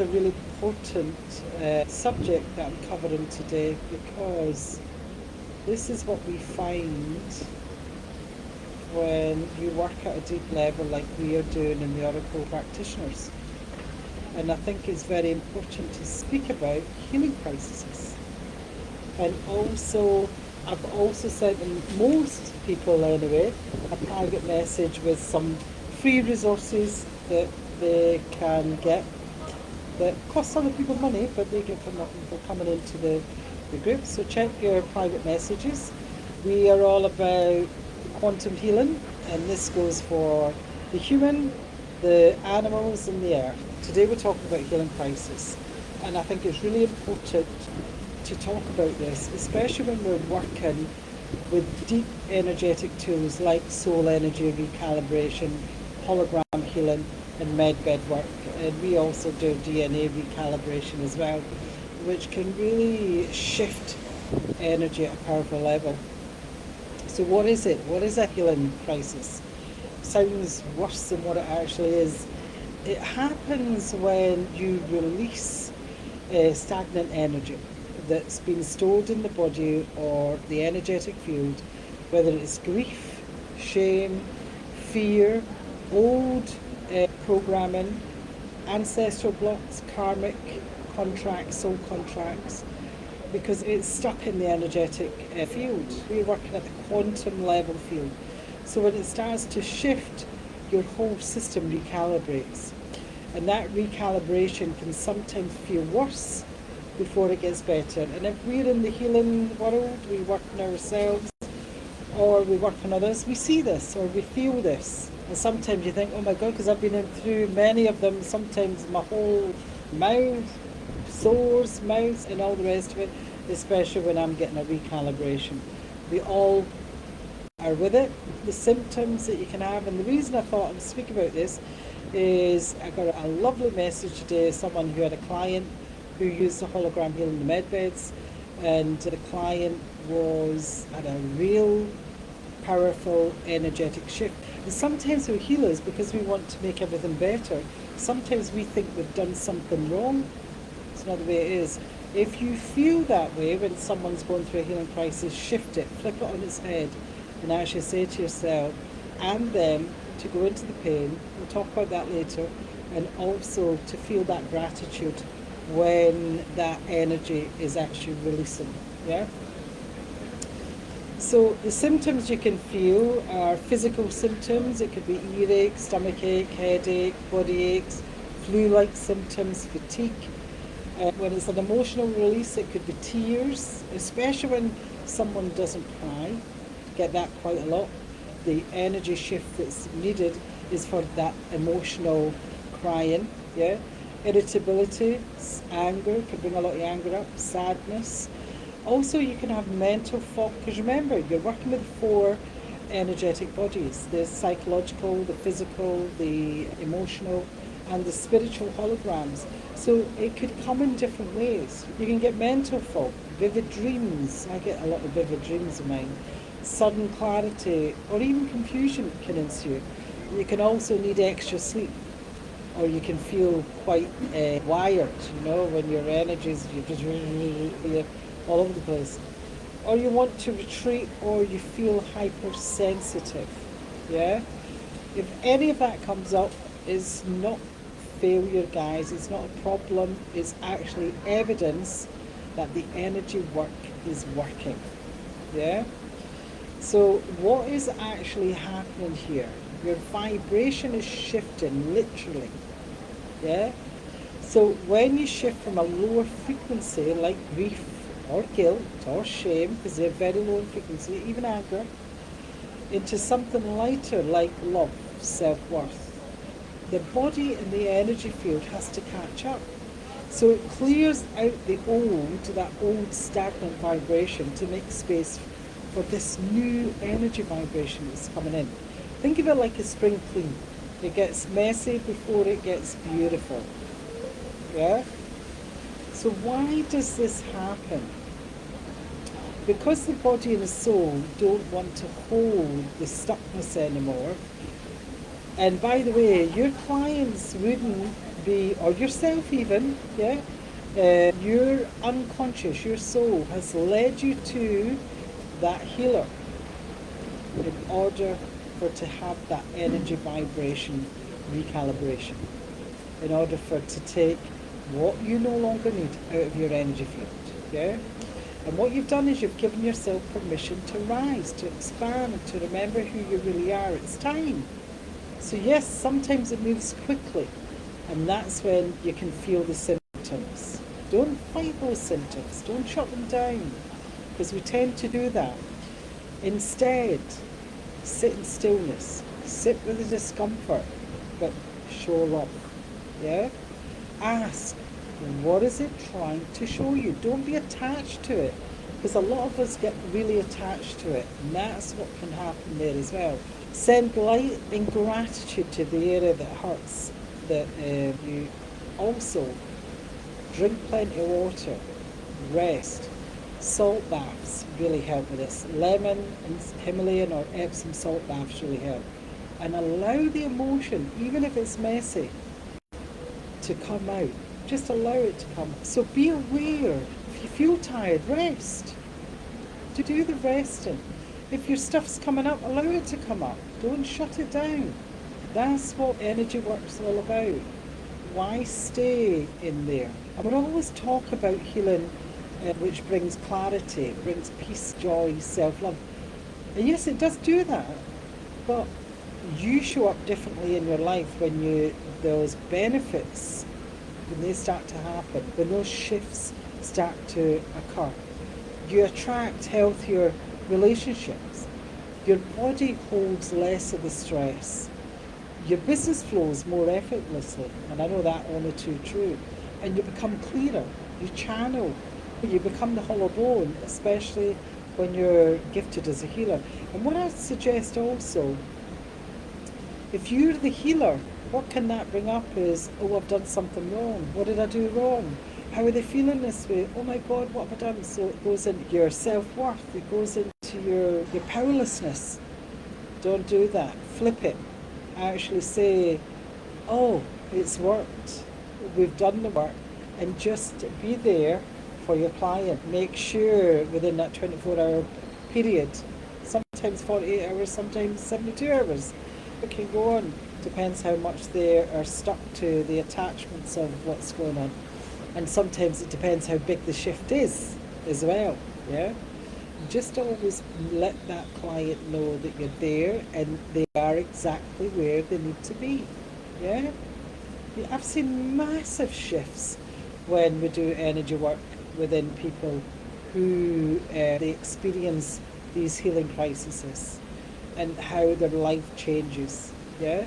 A really potent subject that I'm covering today, because this is what we find when you work at a deep level like we are doing in the Oracle practitioners. And I think it's very important to speak about healing crises. And also, I've also sent most people anyway a private message with some free resources that they can get that costs other people money, but they get for nothing for coming into the group. So check your private messages. We are all about quantum healing, and this goes for the human, the animals, and the earth. Today we're talking about healing crisis, and I think it's really important to talk about this, especially when we're working with deep energetic tools like soul energy recalibration, hologram healing, and medbed work. And we also do DNA recalibration as well, which can really shift energy at a powerful level. So what is it? What is a healing crisis? Sounds worse than what it actually is. It happens when you release stagnant energy that's been stored in the body or the energetic field, whether it's grief, shame, fear, old programming, ancestral blocks, karmic contracts, soul contracts, because it's stuck in the energetic field. We're working at the quantum level field. So when it starts to shift, your whole system recalibrates. And that recalibration can sometimes feel worse before it gets better. And if we're in the healing world, we work on ourselves or we work on others, we see this or we feel this. And sometimes you think, oh my God, because I've been in through many of them, sometimes my whole mouth, sores, mouth, and all the rest of it, especially when I'm getting a recalibration. We all are with it, the symptoms that you can have. And the reason I thought I'd speak about this is I got a lovely message today, someone who had a client who used the hologram healing the med beds, and the client had a real powerful energetic shift. And sometimes we're healers because we want to make everything better. Sometimes we think we've done something wrong. It's not the way it is. If you feel that way when someone's going through a healing crisis, shift it, flip it on its head, and actually say to yourself and them to go into the pain. We'll talk about that later. And also to feel that gratitude when that energy is actually releasing. Yeah? So the symptoms you can feel are physical symptoms. It could be earache, stomach ache, headache, body aches, flu-like symptoms, fatigue. When it's an emotional release, it could be tears, especially when someone doesn't cry. Get that quite a lot. The energy shift that's needed is for that emotional crying. Yeah, irritability, anger, could bring a lot of anger up, sadness. Also, you can have mental fog, because remember, you're working with 4 energetic bodies. There's psychological, the physical, the emotional, and the spiritual holograms. So it could come in different ways. You can get mental fog, vivid dreams. I get a lot of vivid dreams of mine. Sudden clarity, or even confusion can ensue. You can also need extra sleep, or you can feel quite wired, when your energies, you're just all over the place. Or you want to retreat, or you feel hypersensitive. Yeah? If any of that comes up, it's not failure, guys. It's not a problem. It's actually evidence that the energy work is working. Yeah? So what is actually happening here? Your vibration is shifting, literally. Yeah? So when you shift from a lower frequency, like grief or guilt or shame, because they're very low in frequency, even anger, into something lighter like love, self-worth, the body and the energy field has to catch up. So it clears out that old stagnant vibration to make space for this new energy vibration that's coming in. Think of it like a spring clean. It gets messy before it gets beautiful. Yeah? So why does this happen? Because the body and the soul don't want to hold the stuckness anymore. And by the way, your clients wouldn't or yourself even, yeah, your unconscious, your soul has led you to that healer in order for it to have that energy vibration recalibration, in order for it to take what you no longer need out of your energy field, yeah? And what you've done is you've given yourself permission to rise, to expand, and to remember who you really are. It's time. So yes, sometimes it moves quickly, and that's when you can feel the symptoms. Don't fight those symptoms. Don't shut them down, because we tend to do that. Instead, sit in stillness. Sit with the discomfort, but show love. Yeah? Ask, what is it trying to show you? Don't be attached to it, because a lot of us get really attached to it, and that's what can happen there as well. Send light and gratitude to the area that hurts. That you also drink plenty of water, rest. Salt baths really help with this. Lemon and Himalayan or Epsom salt baths really help. And allow the emotion, even if it's messy, to come out. Just allow it to come. So be aware. If you feel tired, rest. Do the resting. If your stuff's coming up, allow it to come up. Don't shut it down. That's what energy work's all about. Why stay in there? I would always talk about healing, which brings clarity, brings peace, joy, self-love. And yes, it does do that. But you show up differently in your life when those benefits, when they start to happen, when those shifts start to occur. You attract healthier relationships. Your body holds less of the stress. Your business flows more effortlessly, and I know that only too true. And you become clearer. You channel. You become the hollow bone, especially when you're gifted as a healer. And what I suggest also, if you're the healer, what can that bring up is, oh, I've done something wrong. What did I do wrong? How are they feeling this way? Oh my God, what have I done? So it goes into your self-worth. It goes into your powerlessness. Don't do that. Flip it. Actually say, oh, it's worked. We've done the work. And just be there for your client. Make sure within that 24-hour period, sometimes 48 hours, sometimes 72 hours, it can go on. Depends how much they are stuck to the attachments of what's going on. And sometimes it depends how big the shift is as well, yeah? Just always let that client know that you're there and they are exactly where they need to be, yeah? I've seen massive shifts when we do energy work within people who they experience these healing crises and how their life changes, yeah?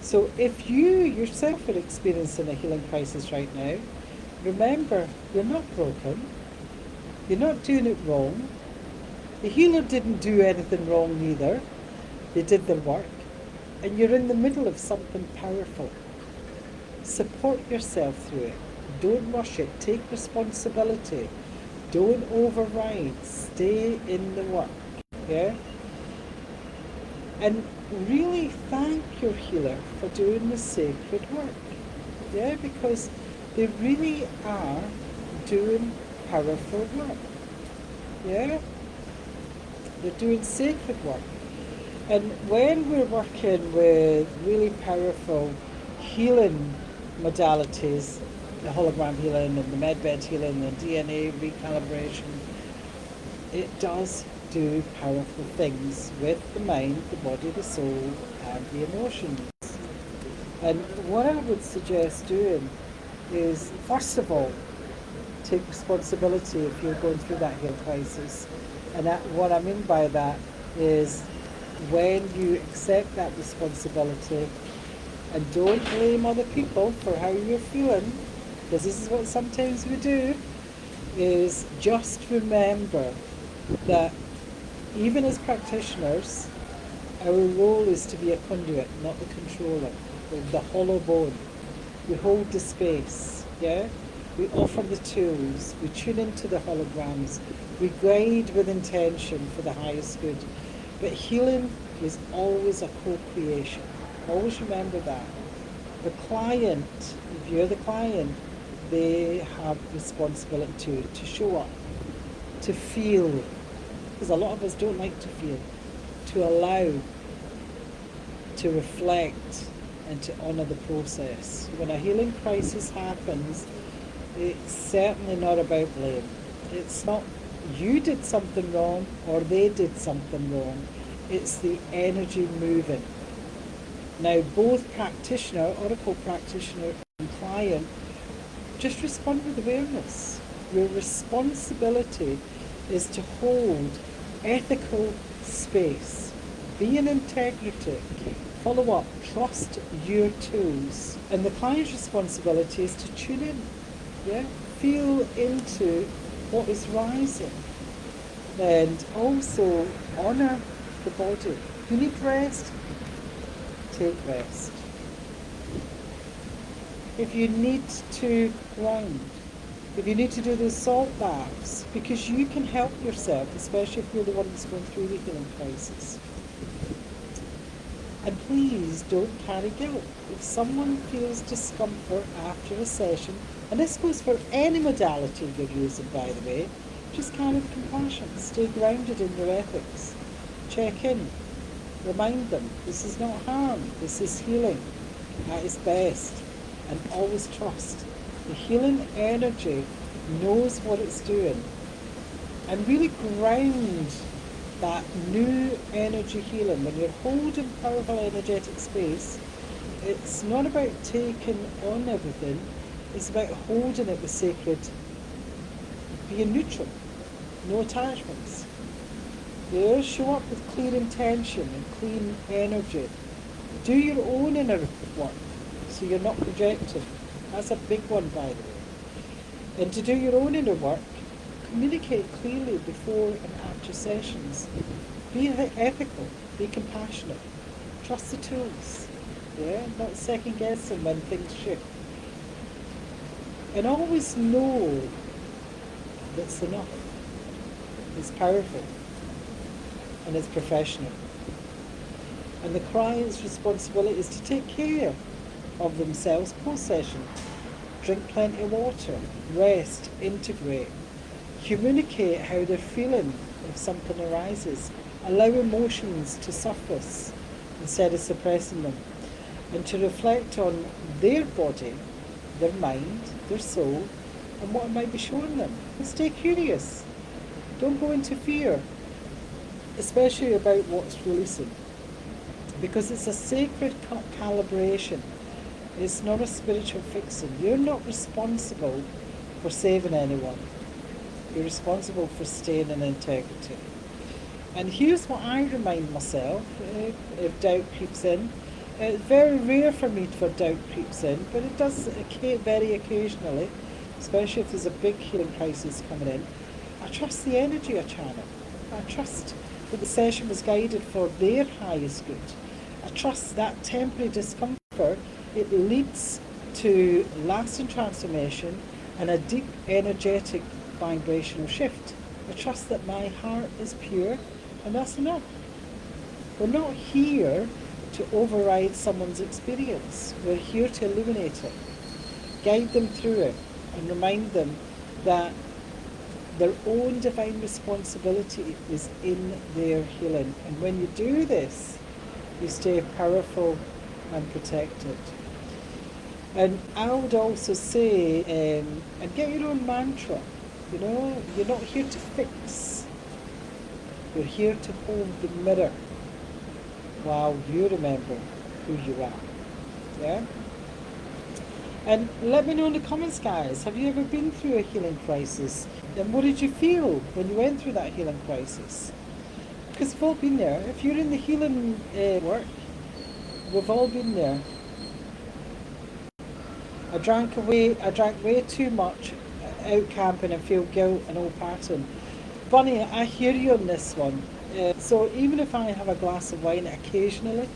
So if you yourself are experiencing a healing crisis right now, remember, you're not broken. You're not doing it wrong. The healer didn't do anything wrong either. They did their work. And you're in the middle of something powerful. Support yourself through it. Don't rush it. Take responsibility. Don't override. Stay in the work. Yeah? And really thank your healer for doing the sacred work. Yeah? Because they really are doing powerful work. Yeah? They're doing sacred work. And when we're working with really powerful healing modalities, the hologram healing and the medbed healing and DNA recalibration, it does do powerful things with the mind, the body, the soul, and the emotions. And what I would suggest doing is, first of all, take responsibility if you're going through that healing crisis. And what I mean by that is when you accept that responsibility and don't blame other people for how you're feeling, because this is what sometimes we do, is just remember that even as practitioners, our role is to be a conduit, not the controller. We're the hollow bone. We hold the space, yeah? We offer the tools, we tune into the holograms, we guide with intention for the highest good. But healing is always a co-creation. Always remember that. The client, if you're the client, they have responsibility to show up, to feel, because a lot of us don't like to feel, to allow, to reflect, and to honour the process. When a healing crisis happens, it's certainly not about blame. It's not you did something wrong or they did something wrong. It's the energy moving. Now, both practitioner, oracle practitioner, and client just respond with awareness. Your responsibility is to hold ethical space, be in integrity, follow up, trust your tools. And the client's responsibility is to tune in, yeah? Feel into what is rising. And also honour the body. You need rest, take rest. If you need to ground, if you need to do those salt baths, because you can help yourself, especially if you're the one that's going through the healing crisis. And please don't carry guilt. If someone feels discomfort after a session, and this goes for any modality you're using, by the way, just carry with compassion. Stay grounded in your ethics. Check in. Remind them, this is not harm, this is healing at its best. And always trust. The healing energy knows what it's doing. And really ground that new energy healing. When you're holding powerful energetic space, it's not about taking on everything, it's about holding it with sacred, being neutral, no attachments. Yeah, show up with clear intention and clean energy. Do your own inner work, so you're not projecting. That's a big one, by the way. And to do your own inner work, communicate clearly before and after sessions. Be ethical, be compassionate, trust the tools, yeah, not second guessing when things shift. And always know that's enough. It's powerful and it's professional. And the client's responsibility is to take care of themselves post-session. Drink plenty of water, rest, integrate, communicate how they're feeling if something arises, allow emotions to surface instead of suppressing them, and to reflect on their body, their mind, their soul, and what it might be showing them. And stay curious. Don't go into fear, especially about what's releasing, because it's a sacred calibration. It's not a spiritual fixing. You're not responsible for saving anyone. You're responsible for staying in integrity. And here's what I remind myself if doubt creeps in. It's very rare for me for doubt creeps in, but it does very occasionally, especially if there's a big healing crisis coming in. I trust the energy I channel. I trust that the session was guided for their highest good. I trust that temporary discomfort, it leads to lasting transformation and a deep energetic vibrational shift. I trust that my heart is pure, and that's enough. We're not here to override someone's experience. We're here to illuminate it, guide them through it, and remind them that their own divine responsibility is in their healing. And when you do this, you stay powerful and protected. And I would also say, and get your own mantra. You know, you're not here to fix. You're here to hold the mirror while you remember who you are. Yeah? And let me know in the comments, guys, have you ever been through a healing crisis? And what did you feel when you went through that healing crisis? Because we've all been there. If you're in the healing work, we've all been there. I drank way too much out camping and feel guilt and old pattern. Varney, I hear you on this one. So even if I have a glass of wine occasionally,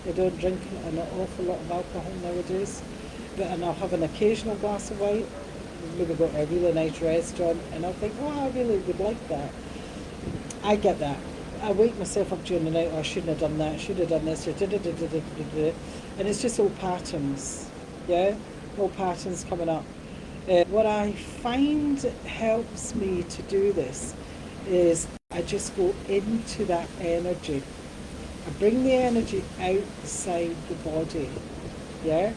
I don't drink an awful lot of alcohol nowadays, and I'll have an occasional glass of wine, maybe go to a really nice restaurant, and I'll think, oh, I really would like that. I get that. I wake myself up during the night, oh, I shouldn't have done that, I should have done this, and it's just old patterns. Yeah, no patterns coming up. What I find helps me to do this is I just go into that energy. I bring the energy outside the body, yeah?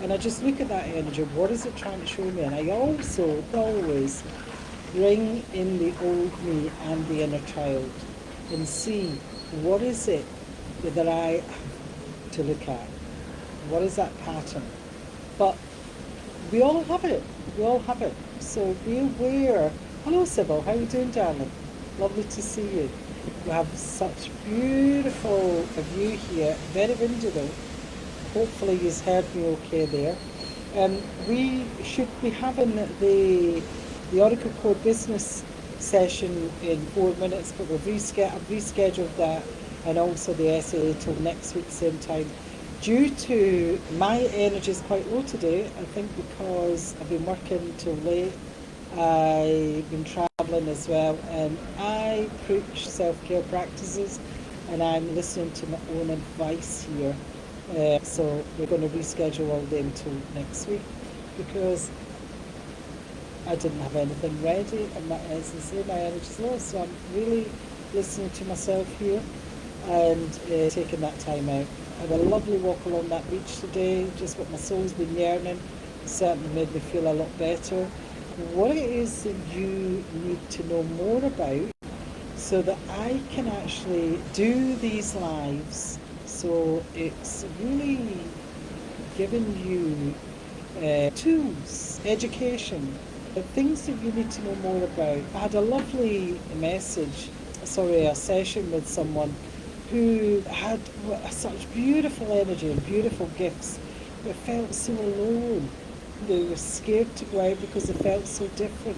And I just look at that energy. What is it trying to show me? And I also always bring in the old me and the inner child and see what is it that I have to look at. What is that pattern? But we all have it. We all have it. So be aware. Hello, Sybil. How are you doing, darling? Lovely to see you. We have such beautiful view here. Very windy though. Hopefully you've heard me okay there. We should be having the Oracle Code Business session in 4 minutes, but I've rescheduled that, and also the essay till next week same time. Due to my energy is quite low today, I think because I've been working till late, I've been travelling as well, and I preach self-care practices, and I'm listening to my own advice here. So we're going to reschedule all them till next week because I didn't have anything ready, and as I say, my energy's low, so I'm really listening to myself here and taking that time out. I had a lovely walk along that beach today, just what my soul's been yearning. It certainly made me feel a lot better. What it is that you need to know more about so that I can actually do these lives. So it's really giving you tools, education, things that you need to know more about. I had a lovely a session with someone who had such beautiful energy and beautiful gifts, but felt so alone. They were scared to go out because they felt so different,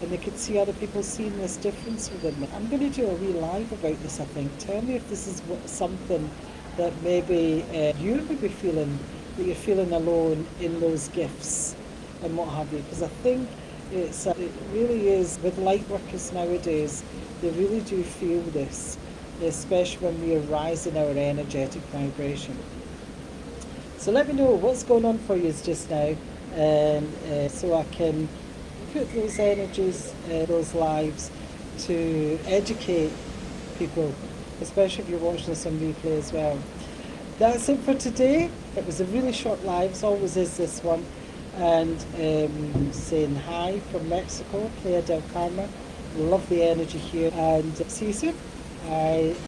and they could see other people seeing this difference within them. I'm going to do a wee live about this, I think. Tell me if this is something that maybe you would be feeling, that you're feeling alone in those gifts and what have you, because I think it really is, with light workers nowadays, they really do feel this, especially when we are rising our energetic vibration. So let me know what's going on for you just now, and so I can put those energies, those lives, to educate people, especially if you're watching this on replay as well. That's it for today. It was a really short live, as always is this one. And saying hi from Mexico, Playa del Carmen. Love the energy here, and see you soon. Bye.